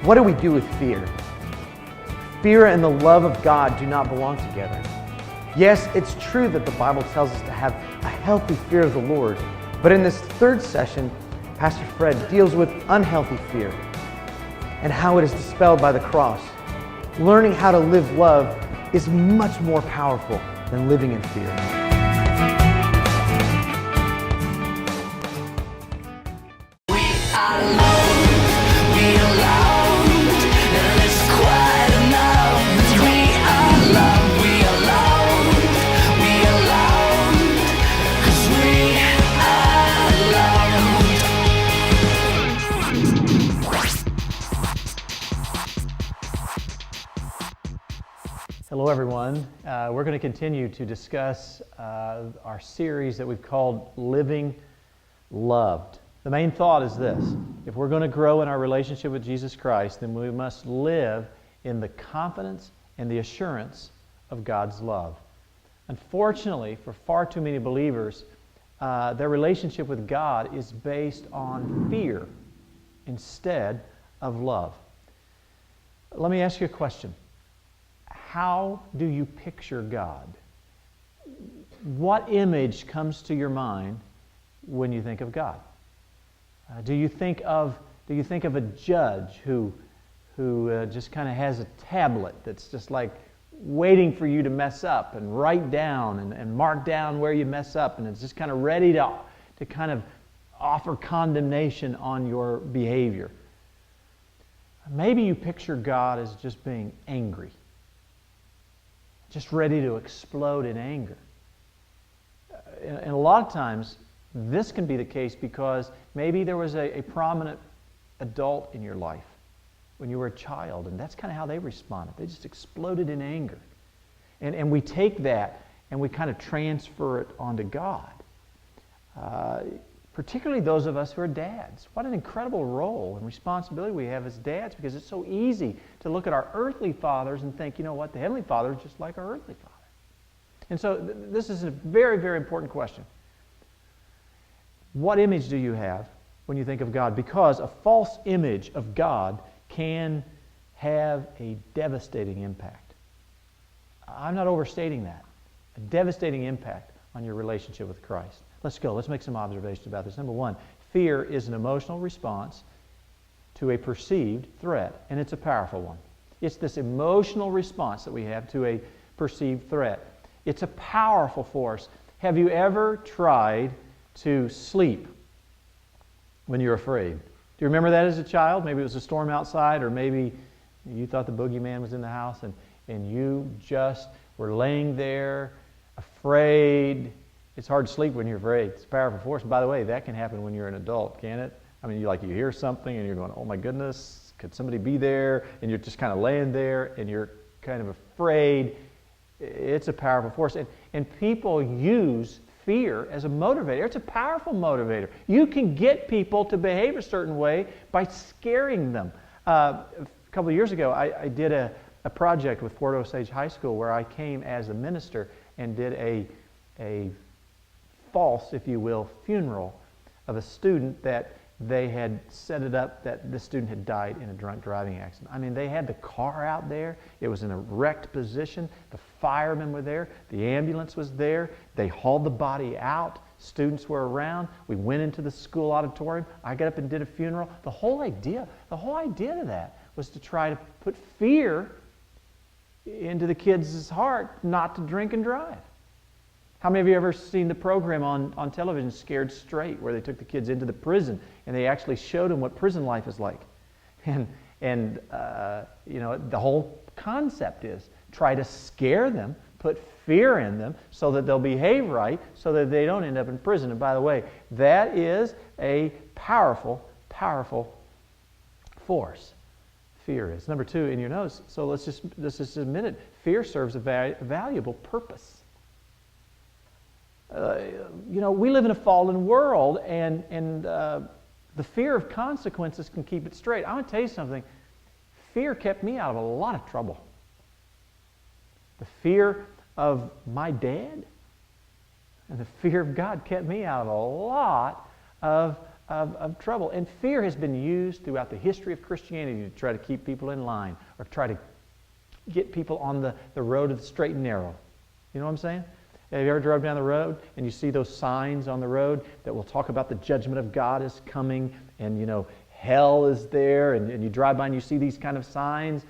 What do we do with fear? Fear and the love of God do not belong together. Yes, it's true that the Bible tells us to have a healthy fear of the Lord, but in this third session, Pastor Fred deals with unhealthy fear and how it is dispelled by the cross. Learning how to live love is much more powerful than living in fear. Hello everyone. We're going to continue to discuss our series that we've called Living Loved. The main thought is this: if we're going to grow in our relationship with Jesus Christ, then we must live in the confidence and the assurance of God's love. Unfortunately, for far too many believers, their relationship with God is based on fear instead of love. Let me ask you a question. How do you picture God? What image comes to your mind when you think of God? Do you think of a judge who just kind of has a tablet that's just like waiting for you to mess up and write down and mark down where you mess up, and it's just kind of ready to kind of offer condemnation on your behavior? Maybe you picture God as just being angry, just ready to explode in anger. And a lot of times, this can be the case because maybe there was a prominent adult in your life when you were a child, and that's kind of how they responded. They just exploded in anger. And we take that and we kind of transfer it onto God. Particularly those of us who are dads. What an incredible role and responsibility we have as dads, because it's so easy to look at our earthly fathers and think, you know what, the Heavenly Father is just like our earthly father. And so this is a very, very important question. What image do you have when you think of God? Because a false image of God can have a devastating impact. I'm not overstating that. A devastating impact on your relationship with Christ. Let's go. Let's make some observations about this. Number one, fear is an emotional response to a perceived threat, and it's a powerful one. It's this emotional response that we have to a perceived threat. It's a powerful force. Have you ever tried to sleep when you're afraid? Do you remember that as a child? Maybe it was a storm outside, or maybe you thought the boogeyman was in the house, and you just were laying there afraid. It's hard to sleep when you're afraid. It's a powerful force. And by the way, that can happen when you're an adult, can't it? I mean, you hear something and you're going, oh my goodness, could somebody be there? And you're just kind of laying there and you're kind of afraid. It's a powerful force. And people use fear as a motivator. It's a powerful motivator. You can get people to behave a certain way by scaring them. A couple of years ago, I did a project with Fort Osage High School where I came as a minister and did a false, if you will, funeral of a student that they had set it up that the student had died in a drunk driving accident. I mean, they had the car out there. It was in a wrecked position. The firemen were there. The ambulance was there. They hauled the body out. Students were around. We went into the school auditorium. I got up and did a funeral. The whole idea of that was to try to put fear into the kids' heart not to drink and drive. How many of you have ever seen the program on television, Scared Straight, where they took the kids into the prison and they actually showed them what prison life is like? And the whole concept is try to scare them, put fear in them so that they'll behave right, so that they don't end up in prison. And by the way, that is a powerful, powerful force. Fear is. Number two in your notes, so let's just admit it. Fear serves a valuable purpose. We live in a fallen world, and the fear of consequences can keep it straight. I want to tell you something. Fear kept me out of a lot of trouble. The fear of my dad and the fear of God kept me out of a lot of of trouble. And fear has been used throughout the history of Christianity to try to keep people in line or try to get people on the road of the straight and narrow. You know what I'm saying? Have you ever drove down the road and you see those signs on the road that will talk about the judgment of God is coming and, hell is there, and you drive by and you see these kind of signs.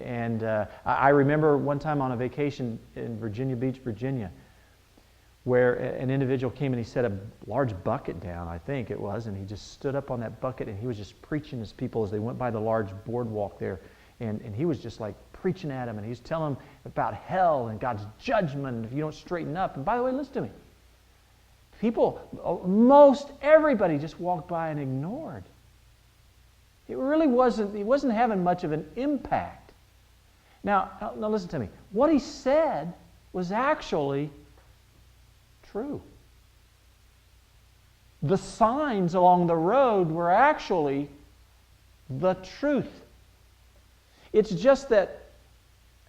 And I remember one time on a vacation in Virginia Beach, Virginia, where an individual came and he set a large bucket down, I think it was, and he just stood up on that bucket and he was just preaching to his people as they went by the large boardwalk there. And he was just like preaching at them, and he's telling them about hell and God's judgment if you don't straighten up. And by the way, listen to me. Most everybody just walked by and ignored. It wasn't having much of an impact. Now listen to me. What he said was actually true. The signs along the road were actually the truth. It's just that,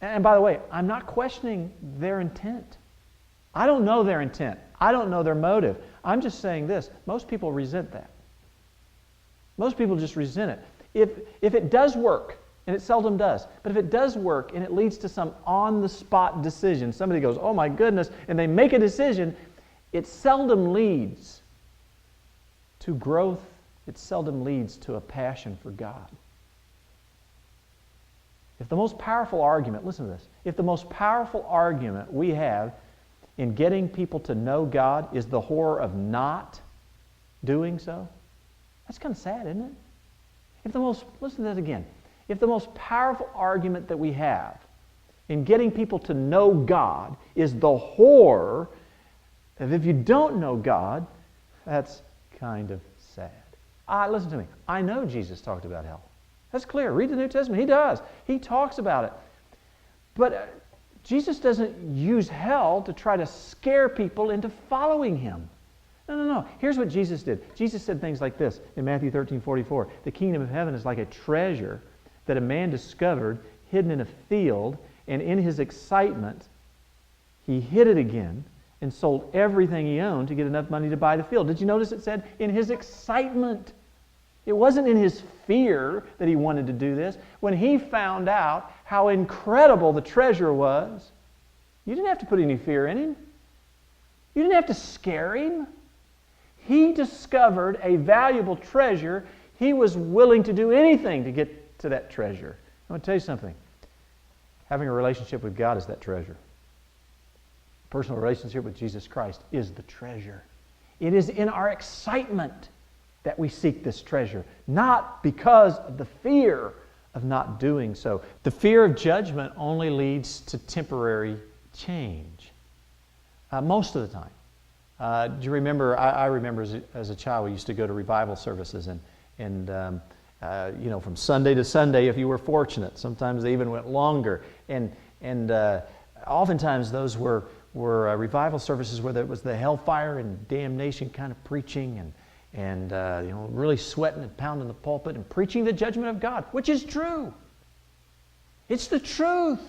and by the way, I'm not questioning their intent. I don't know their intent. I don't know their motive. I'm just saying this. Most people resent that. Most people just resent it. If it does work, and it seldom does, but if it does work and it leads to some on-the-spot decision, somebody goes, oh my goodness, and they make a decision, it seldom leads to growth. It seldom leads to a passion for God. If the most powerful argument, listen to this, if the most powerful argument we have in getting people to know God is the horror of not doing so, that's kind of sad, isn't it? Listen to that again. If the most powerful argument that we have in getting people to know God is the horror of if you don't know God, that's kind of sad. Listen to me. I know Jesus talked about hell. That's clear. Read the New Testament. He does. He talks about it. But Jesus doesn't use hell to try to scare people into following Him. No. Here's what Jesus did. Jesus said things like this in Matthew 13:44. The kingdom of heaven is like a treasure that a man discovered hidden in a field, and in his excitement, he hid it again and sold everything he owned to get enough money to buy the field. Did you notice it said in his excitement? It wasn't in his fear that he wanted to do this. When he found out how incredible the treasure was, you didn't have to put any fear in him. You didn't have to scare him. He discovered a valuable treasure. He was willing to do anything to get to that treasure. I'm going to tell you something. Having a relationship with God is that treasure. A personal relationship with Jesus Christ is the treasure. It is in our excitement that we seek this treasure, not because of the fear of not doing so. The fear of judgment only leads to temporary change, most of the time. Do you remember, I remember as a child, we used to go to revival services, and from Sunday to Sunday, if you were fortunate. Sometimes they even went longer. And oftentimes those were revival services where there was the hellfire and damnation kind of preaching, and really sweating and pounding the pulpit and preaching the judgment of God, which is true. It's the truth.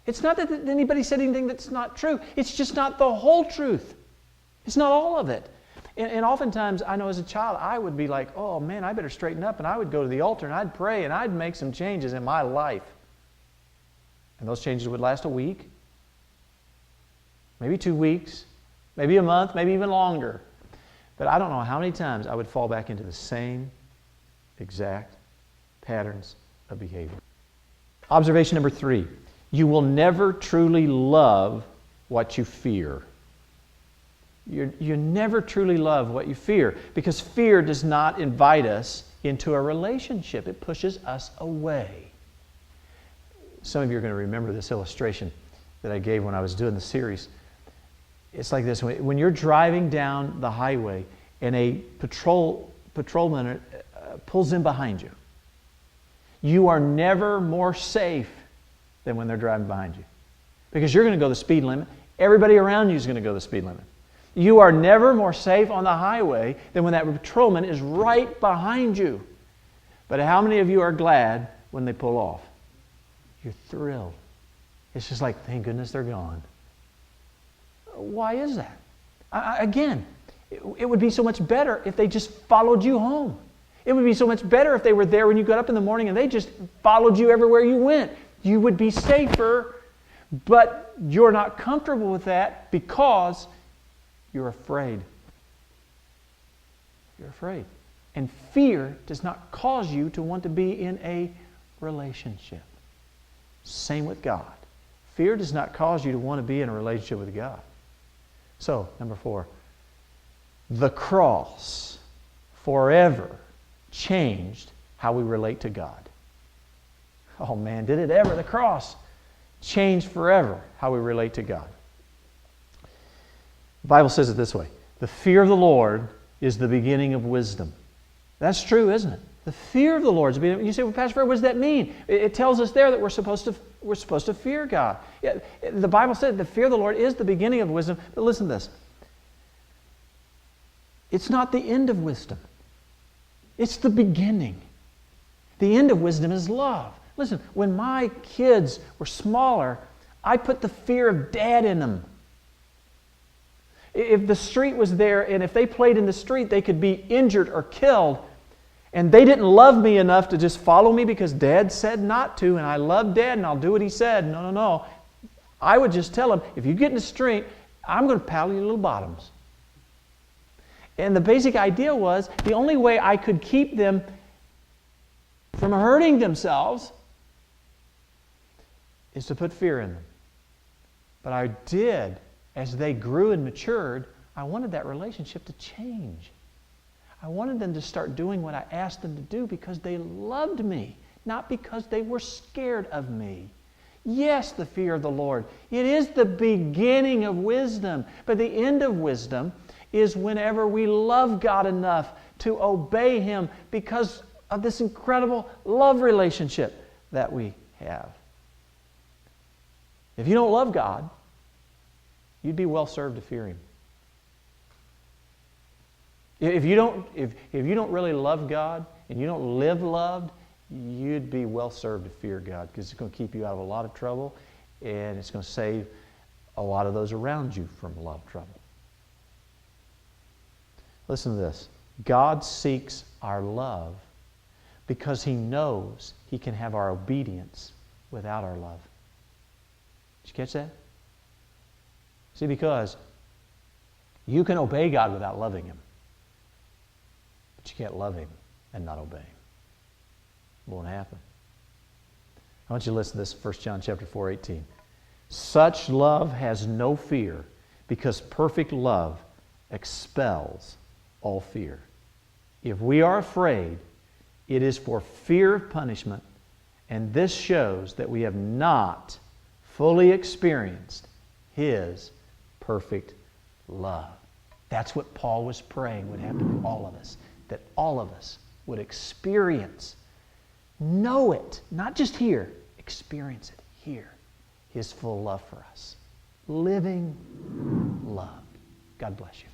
It's not that anybody said anything that's not true. It's just not the whole truth. It's not all of it. And oftentimes, I know as a child, I would be like, oh man, I better straighten up, and I would go to the altar and I'd pray and I'd make some changes in my life. And those changes would last a week, maybe 2 weeks, maybe a month, maybe even longer. But I don't know how many times I would fall back into the same exact patterns of behavior. Observation number 3. You will never truly love what you fear. You never truly love what you fear, because fear does not invite us into a relationship. It pushes us away. Some of you are going to remember this illustration that I gave when I was doing the series. It's like this. When you're driving down the highway and a patrolman pulls in behind you, you are never more safe than when they're driving behind you, because you're going to go the speed limit. Everybody around you is going to go the speed limit. You are never more safe on the highway than when that patrolman is right behind you. But how many of you are glad when they pull off? You're thrilled. It's just like, thank goodness they're gone. Why is that? Again, It would be so much better if they just followed you home. It would be so much better if they were there when you got up in the morning and they just followed you everywhere you went. You would be safer, but you're not comfortable with that because you're afraid. You're afraid. And fear does not cause you to want to be in a relationship. Same with God. Fear does not cause you to want to be in a relationship with God. So, number 4, the cross forever changed how we relate to God. Oh man, did it ever? The cross changed forever how we relate to God. The Bible says it this way: the fear of the Lord is the beginning of wisdom. That's true, isn't it? The fear of the Lord is the beginning. You say, well, Pastor Fred, what does that mean? It tells us there that we're supposed to fear God. Yeah, the Bible said the fear of the Lord is the beginning of wisdom. But listen to this. It's not the end of wisdom. It's the beginning. The end of wisdom is love. Listen, when my kids were smaller, I put the fear of Dad in them. If the street was there and if they played in the street, they could be injured or killed. And they didn't love me enough to just follow me because Dad said not to, and I love Dad and I'll do what he said. No. I would just tell them, if you get in the street, I'm going to paddle your little bottoms. And the basic idea was the only way I could keep them from hurting themselves is to put fear in them. But I did, as they grew and matured, I wanted that relationship to change. I wanted them to start doing what I asked them to do because they loved me, not because they were scared of me. Yes, the fear of the Lord. It is the beginning of wisdom, but the end of wisdom is whenever we love God enough to obey Him because of this incredible love relationship that we have. If you don't love God, you'd be well served to fear Him. If you don't really love God and you don't live loved, you'd be well served to fear God because it's going to keep you out of a lot of trouble and it's going to save a lot of those around you from a lot of trouble. Listen to this. God seeks our love because He knows He can have our obedience without our love. Did you catch that? See, because you can obey God without loving Him, but you can't love Him and not obey Him. It won't happen. I want you to listen to this, 1 John chapter 4:18. Such love has no fear because perfect love expels all fear. If we are afraid, it is for fear of punishment, and this shows that we have not fully experienced His perfect love. That's what Paul was praying would happen to all of us, that all of us would experience, know it, not just here, experience it here, His full love for us. Living love. God bless you.